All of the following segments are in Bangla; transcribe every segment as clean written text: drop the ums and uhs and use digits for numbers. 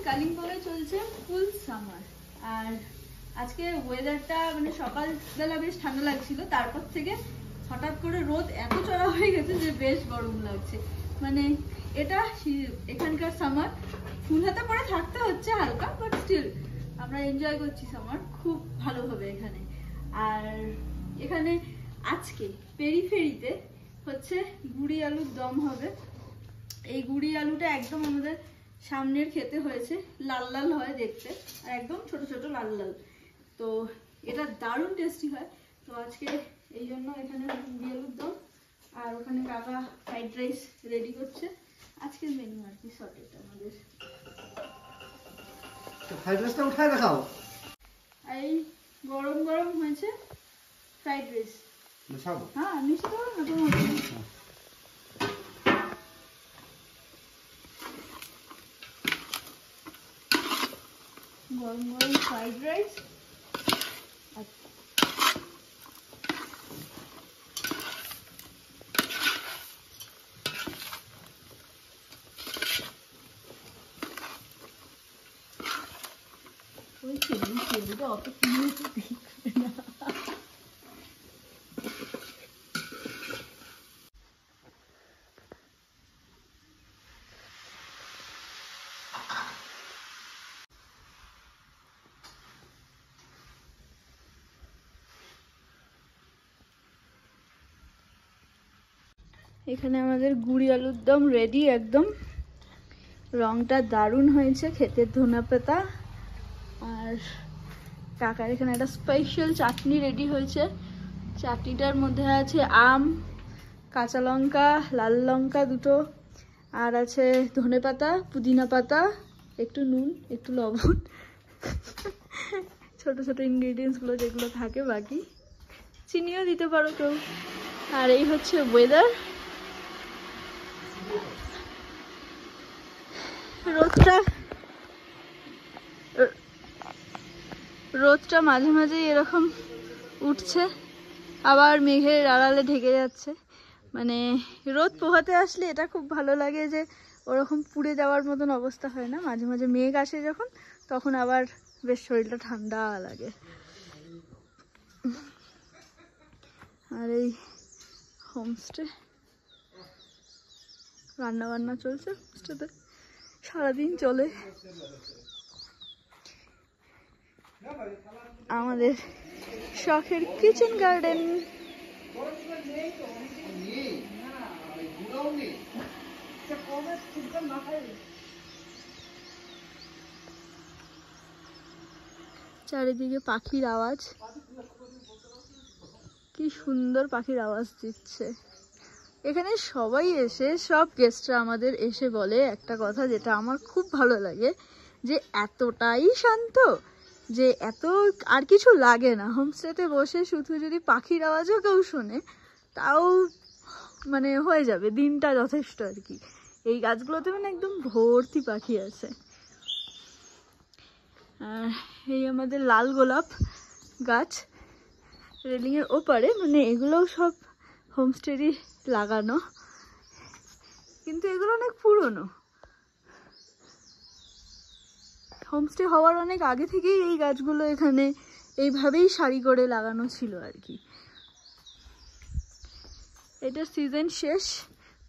কালিম্পংয়ে চলছে ফুল সামার। আর আজকে ওয়েদারটা মানে সকালবেলা বেশ ঠান্ডা লাগছিল, তারপর থেকে হঠাৎ করে রোদ এত চড়া হয়ে গেছে যে বেশ গরম লাগছে। মানে এটা এখানকার সামার। ফুল হাতা পরে থাকতে হচ্ছে হালকা, বাট স্টিল আমরা এনজয় করছি সামার খুব ভালোভাবে এখানে। আর এখানে আজকে পেরিফেরিতে হচ্ছে গুড়ি আলুর দম হবে। এই গুড়ি আলুটা একদম আমাদের সামনের খেতে হয়েছে, লাল লাল হয় দেখতে, আর একদম ছোট ছোট লাল লাল। তো এটা দারুণ টেস্টি হয়। তো আজকে এই জন্য এখানে গুড়ি আলুর দম, আর ওখানে কাকা ফ্রাইড রাইস রেডি করছে। আজকের মেনু আর কি সর্টেড আমাদের। ফ্রাইড রাইসটা উঠায় দেখাও। এই গরম গরম হয়েছে ফ্রাইড রাইস। মিশাবো? হ্যাঁ মিশাবো না কোনো। গরম গরম ফ্রাইড রাইস। ওই ছেলেটা অত কিনে দেখবে না। এখানে আমাদের গুড়ি আলুর দম রেডি একদম। রংটা দারুণ হয়েছে, খেতে ধনেপাতা। আর কাকার এখানে একটা স্পেশাল চাটনি রেডি হয়েছে। চাটনিটার মধ্যে আছে আম, কাঁচা লঙ্কা, লাল লঙ্কা দুটো, আর আছে ধনেপাতা, পুদিনা পাতা, একটু নুন, একটু লবণ, ছোট ছোট ইনগ্রিডিয়েন্টসগুলো যেগুলো থাকে, বাকি চিনিও দিতে পারো কেউ। আর এই হচ্ছে ওয়েদার। রোদটা মাঝে মাঝে এরকম উঠছে, আবার মেঘের আড়ালে ঢেকে যাচ্ছে। মানে রোদ পোহাতে আসলে এটা খুব ভালো লাগে যে ওরকম পুড়ে যাওয়ার মতন অবস্থা হয় না। মাঝে মাঝে মেঘ আসে যখন, তখন আবার বেশ শরীরটা ঠান্ডা লাগে। আর এই হোমস্টে রান্না বান্না চলছে, হোমস্টেতে সারাদিন চলে। আমাদের শখের কিচেন গার্ডেন। চারিদিকে পাখির আওয়াজ, কি সুন্দর পাখির আওয়াজ দিচ্ছে। এখানে সবাই এসে, সব গেস্টরা আমাদের এসে বলে একটা কথা, যেটা আমার খুব ভালো লাগে, যে এতটাই শান্ত যে এত আর কিছু লাগে না। হোমস্টেতে বসে শুধু যদি পাখির আওয়াজও কেউ শোনে, তাও মানে হয়ে যাবে, দিনটা যথেষ্ট আর কি। এই গাছগুলোতে মানে একদম ভর্তি পাখি আছে। আর এই আমাদের লাল গোলাপ গাছ রেলিংয়ের ওপারে, মানে এগুলোও সব হোমস্টেরই লাগানো, কিন্তু এগুলো অনেক পুরনো। হোমস্টে হওয়ার অনেক আগে থেকেই এই গাছগুলো এখানে এইভাবেই সারি করে লাগানো ছিল আর কি। এটা সিজন শেষ,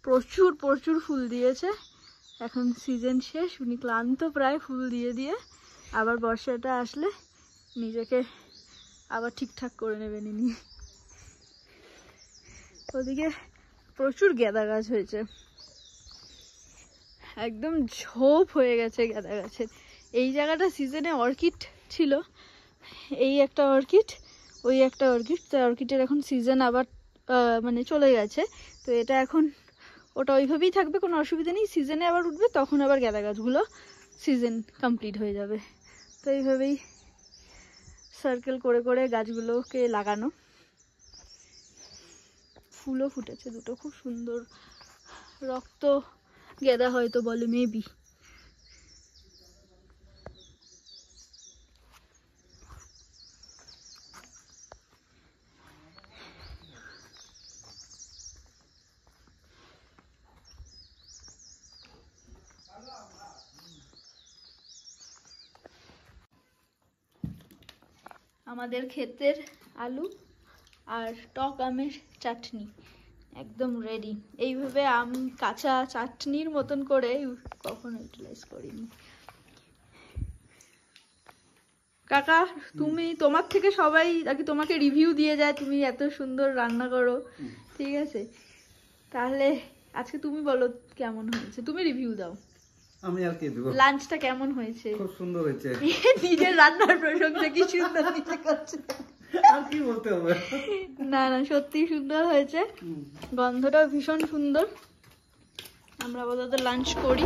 প্রচুর প্রচুর ফুল দিয়েছে। এখন সিজন শেষ, উনি ক্লান্ত প্রায় ফুল দিয়ে দিয়ে। আবার বর্ষাটা আসলে নিজেকে আবার ঠিকঠাক করে নেবেন ইনি। ওদিকে প্রচুর গাঁদা গাছ হয়েছে, একদম ঝোপ হয়ে গেছে গাঁদা গাছের। এই জায়গাটা সিজনে অর্কিড ছিল, এই একটা অর্কিড, ওই একটা অর্কিড। তো অর্কিডের এখন সিজন আবার মানে চলে গেছে। তো এটা এখন ওটা ওইভাবেই থাকবে, কোনো অসুবিধা নেই। সিজনে আবার উঠবে, তখন আবার গাঁদা গাছগুলো সিজন কমপ্লিট হয়ে যাবে। তো এইভাবেই সার্কেল করে করে গাছগুলোকে লাগানো। ফুলও ফুটেছে দুটো, খুব সুন্দর। রক্ত গাঁদা হয়তো বলে, মেবি। আমাদের ক্ষেতের আলু আর টক আমের চাটনি একদম রেডি। এইভাবে আম কাঁচা চাটনির মতন করে কখনো ইউটিলাইজ করিনি। কাকা, তোমার থেকে সবাই আগে তোমাকে রিভিউ দিয়ে যায়, তুমি এত সুন্দর রান্না করো, ঠিক আছে? তাহলে আজকে তুমি বলো কেমন হয়েছে, তুমি রিভিউ দাও। আমি আর কি দেব? লাঞ্চটা কেমন হয়েছে? খুব সুন্দর হয়েছে। নিজের রান্নার প্রশংসা কি সুন্দর নিজে করছে, আর কি বলতে হবে? না না, সত্যি সুন্দর হয়েছে, গন্ধটাও ভীষণ সুন্দর। আমরা আপাতত লাঞ্চ করি।